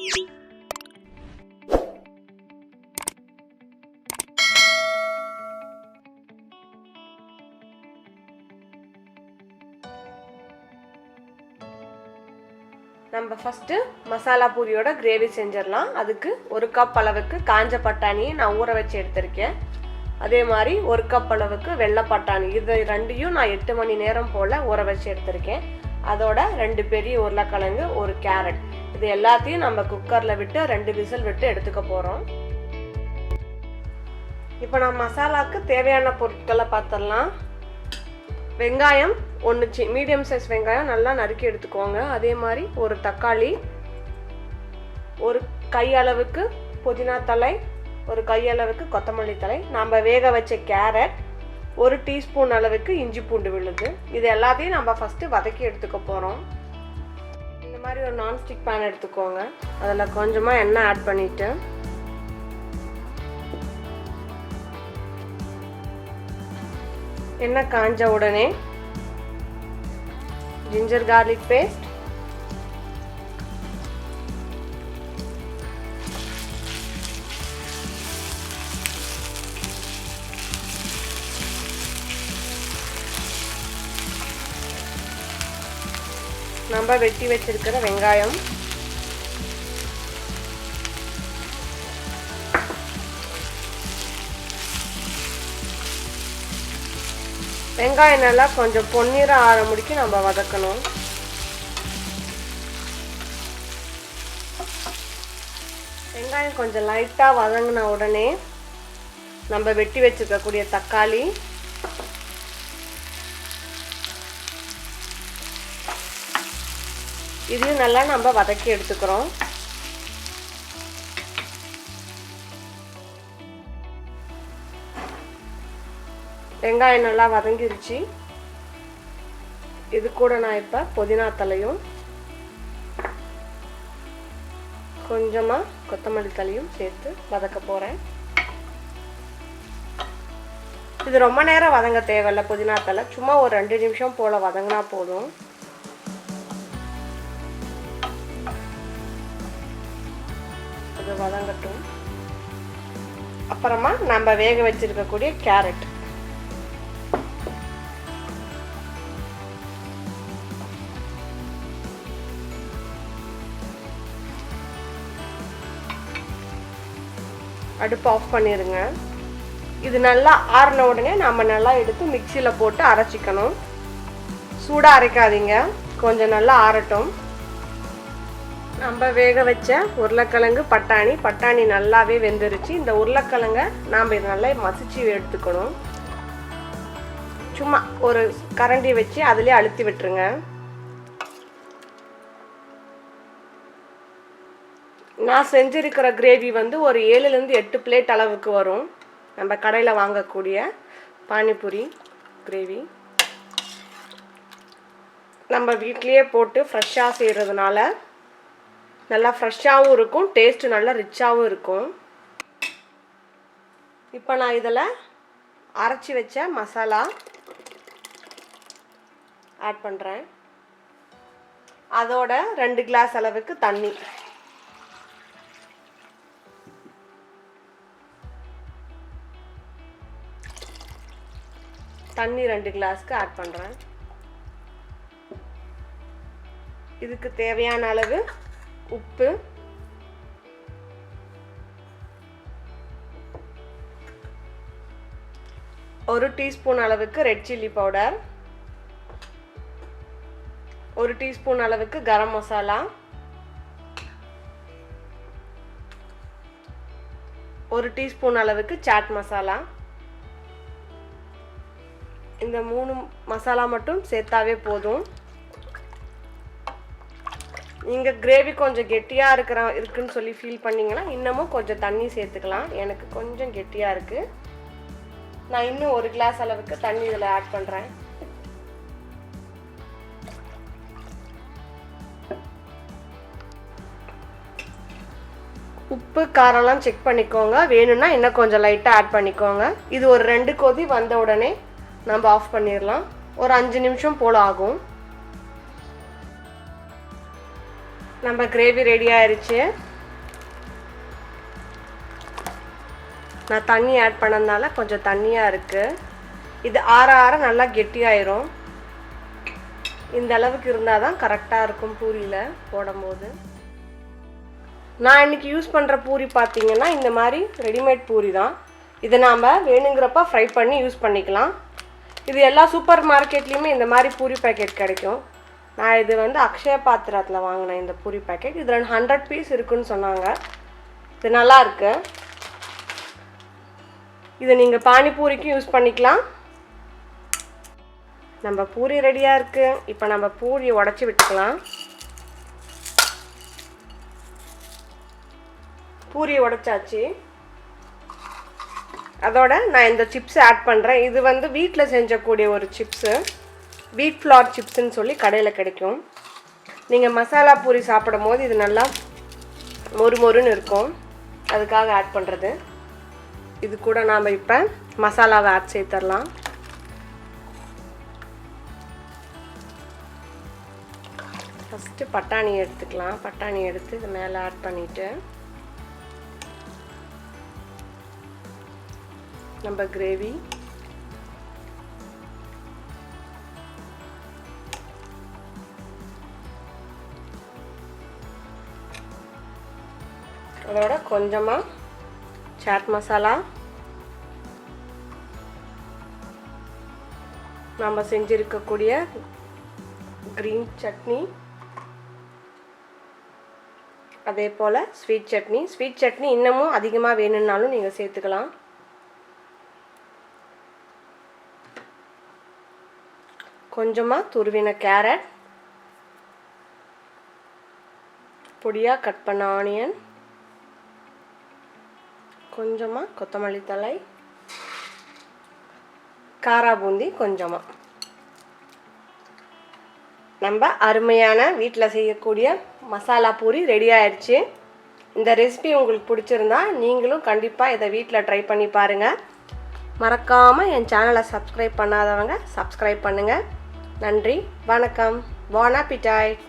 நம்ம first masala பூரியோட gravy செஞ்சிடலாம். அதுக்கு 1 கப் அளவுக்கு காஞ்ச பட்டாணியை நான் ஊற வச்சு எடுத்திருக்கேன். அதே மாதிரி 1 கப் அளவுக்கு வெள்ளை பட்டாணி, இது ரெண்டையும் நான் 8 மணி நேரம் போல் ஊற வச்சு எடுத்திருக்கேன். அதோட 2 பெரிய உருளைக்கிழங்கு, 1 கேரட், இது எல்லாத்தையும் நம்ம குக்கரில் விட்டு 2 விசில் விட்டு எடுத்துக்க போகிறோம். இப்போ நான் மசாலாவுக்கு தேவையான பொருட்களை பார்த்துடலாம். வெங்காயம் 1 மீடியம் சைஸ் வெங்காயம் நல்லா நறுக்கி எடுத்துக்கோங்க. அதே மாதிரி 1 தக்காளி, 1 கை அளவுக்கு புதினா தழை, 1 கை அளவுக்கு கொத்தமல்லி தழை, நம்ம வேக வச்ச கேரட், 1 டீஸ்பூன் அளவுக்கு இஞ்சி பூண்டு விழுது. இது எல்லாத்தையும் நம்ம ஃபஸ்ட்டு வதக்கி எடுத்துக்க போகிறோம். இந்த மாதிரி ஒரு நான்ஸ்டிக் பேன் எடுத்துக்கோங்க. அதில் கொஞ்சமாக எண்ணெய் ஆட் பண்ணிவிட்டு எண்ணெய் காஞ்ச உடனே ஜிஞ்சர் கார்லிக் பேஸ்ட், நம்ம வெட்டி வச்சிருக்கிற வெங்காயம், வெங்காயம் நல்லா கொஞ்சம் பொன்னிறம் ஆற முடிக்கும் நம்ம வதக்கணும். வெங்காயம் கொஞ்சம் லைட்டாக வதங்கின உடனே நம்ம வெட்டி வச்சுக்கக்கூடிய தக்காளி, இதையும் நல்லா நம்ம வதக்கி எடுத்துக்கிறோம். வெங்காயம் நல்லா வதங்கிருச்சு. இது கூட நான் இப்போ புதினா தழையும் கொஞ்சமாக கொத்தமல்லி தழையும் சேர்த்து வதக்க போகிறேன். இது ரொம்ப நேரம் வதங்க தேவையில்ல. புதினா தழை சும்மா ஒரு 2 நிமிஷம் போல் வதங்கினா போதும். இது வதங்கட்டும். அப்புறமா நம்ம வேக வச்சிருக்கக்கூடிய கேரட், அடுப்பு ஆஃப் பண்ணிடுங்க. இது நல்லா ஆறின உடனே நம்ம நல்லா எடுத்து மிக்சியில் போட்டு அரைச்சிக்கணும். சூடாக அரைக்காதீங்க, கொஞ்சம் நல்லா ஆறட்டும். நம்ம வேக வச்ச உருளைக்கிழங்கு, பட்டாணி நல்லாவே வெந்துருச்சு. இந்த உருளைக்கிழங்கை நாம் இது நல்லா மசிச்சு எடுத்துக்கணும். சும்மா ஒரு கரண்டி வச்சு அதிலே அழுத்தி விட்டுருங்க. நான் செஞ்சிருக்கிற கிரேவி வந்து ஒரு 7லேருந்து 8 பிளேட் அளவுக்கு வரும். நம்ம கடையில் வாங்கக்கூடிய பானிபூரி கிரேவி நம்ம வீட்லேயே போட்டு ஃப்ரெஷ்ஷாக செய்கிறதுனால நல்லா ஃப்ரெஷ்ஷாகவும் இருக்கும், டேஸ்ட்டு நல்லா ரிச்சாகவும் இருக்கும். இப்போ நான் இதில் அரைச்சி வச்ச மசாலா ஆட் பண்ணுறேன். அதோட 2 கிளாஸ் அளவுக்கு தண்ணி, தண்ணி 2 கிளாஸ்க்கு ஆட் பண்ணுறேன். இதுக்கு தேவையான அளவு உப்பு, ஒரு டீஸ்பூன் அளவுக்கு ரெட் சில்லி பவுடர், 1 டீஸ்பூன் அளவுக்கு கரம் மசாலா, 1 டீஸ்பூன் அளவுக்கு சாட் மசாலா. இந்த 3 மசாலா மட்டும் சேர்த்தாவே போதும். நீங்கள் கிரேவி கொஞ்சம் கெட்டியாக இருக்குன்னு சொல்லி ஃபீல் பண்ணிங்கன்னா இன்னமும் கொஞ்சம் தண்ணி சேர்த்துக்கலாம். எனக்கு கொஞ்சம் கெட்டியாக இருக்குது. நான் இன்னும் 1 கிளாஸ் அளவுக்கு தண்ணி இதில் ஆட் பண்ணுறேன். உப்பு காரம்லாம் செக் பண்ணிக்கோங்க. வேணும்னா இன்னும் கொஞ்சம் லைட்டாக ஆட் பண்ணிக்கோங்க. இது ஒரு 2 கொதி வந்த உடனே நம்ம ஆஃப் பண்ணிடலாம். ஒரு 5 நிமிஷம் போல் ஆகும். நம்ம கிரேவி ரெடி ஆயிடுச்சு. நான் தண்ணி ஆட் பண்ணதுனால கொஞ்சம் தண்ணியாக இருக்குது. இது ஆற ஆற நல்லா கெட்டியாயிரும். இந்த அளவுக்கு இருந்தால் தான் கரெக்டாக இருக்கும் பூரியில் போடும்போது. நான் இன்றைக்கி யூஸ் பண்ணுற பூரி பார்த்திங்கன்னா இந்த மாதிரி ரெடிமேட் பூரி தான். இதை நாம் வேணுங்கிறப்ப ஃப்ரை பண்ணி யூஸ் பண்ணிக்கலாம். இது எல்லா சூப்பர் மார்க்கெட்லேயுமே இந்த மாதிரி பூரி பேக்கெட் கிடைக்கும். நான் இது வந்து அக்ஷய பாத்திரத்தில் வாங்கினேன் இந்த பூரி பேக்கெட். இதில் 100 பீஸ் இருக்குதுன்னு சொன்னாங்க. இது நல்லா இருக்கு. இதை நீங்கள் பானிபூரிக்கும் யூஸ் பண்ணிக்கலாம். நம்ம பூரி ரெடியாக இருக்குது. இப்போ நம்ம பூரியை உடச்சி விட்டுக்கலாம். பூரியை உடைச்சாச்சு. அதோட நான் இந்த சிப்ஸ் ஆட் பண்ணுறேன். இது வந்து வீட்டில் செஞ்சக்கூடிய ஒரு சிப்ஸு, வீட் ஃப்ளார் சிப்ஸுன்னு சொல்லி கடையில் கிடைக்கும். நீங்கள் மசாலா பூரி சாப்பிடும் போது இது நல்லா மொறு மொறுன்னு இருக்கும். அதுக்காக ஆட் பண்ணுறது. இது கூட நாம் இப்போ மசாலாவை ஆட் செய்தரலாம். ஃபஸ்ட்டு பட்டாணி எடுத்துக்கலாம். பட்டாணி எடுத்து இது மேலே ஆட் பண்ணிவிட்டு நம்ம கிரேவி, அதோட கொஞ்சமாக சாட் மசாலா, நம்ம செஞ்சுருக்கக்கூடிய க்ரீன் சட்னி, அதே போல் ஸ்வீட் சட்னி. ஸ்வீட் சட்னி இன்னமும் அதிகமாக வேணும்னாலும் நீங்கள் சேர்த்துக்கலாம். கொஞ்சமாக துருவின கேரட், பொடியாக கட் பண்ண ஆனியன், கொஞ்சமாக கொத்தமல்லி தழை, காரா பூந்தி கொஞ்சமாக. நம்ம அருமையான வீட்டில் செய்யக்கூடிய மசாலா பூரி ரெடி ஆயிடுச்சு. இந்த ரெசிபி உங்களுக்கு பிடிச்சிருந்தா நீங்களும் கண்டிப்பாக இதை வீட்டில் ட்ரை பண்ணி பாருங்கள். மறக்காமல் என் சேனலை சப்ஸ்கிரைப் பண்ணாதவங்க சப்ஸ்கிரைப் பண்ணுங்கள். நன்றி, வணக்கம், பான் அப்பீடைட்.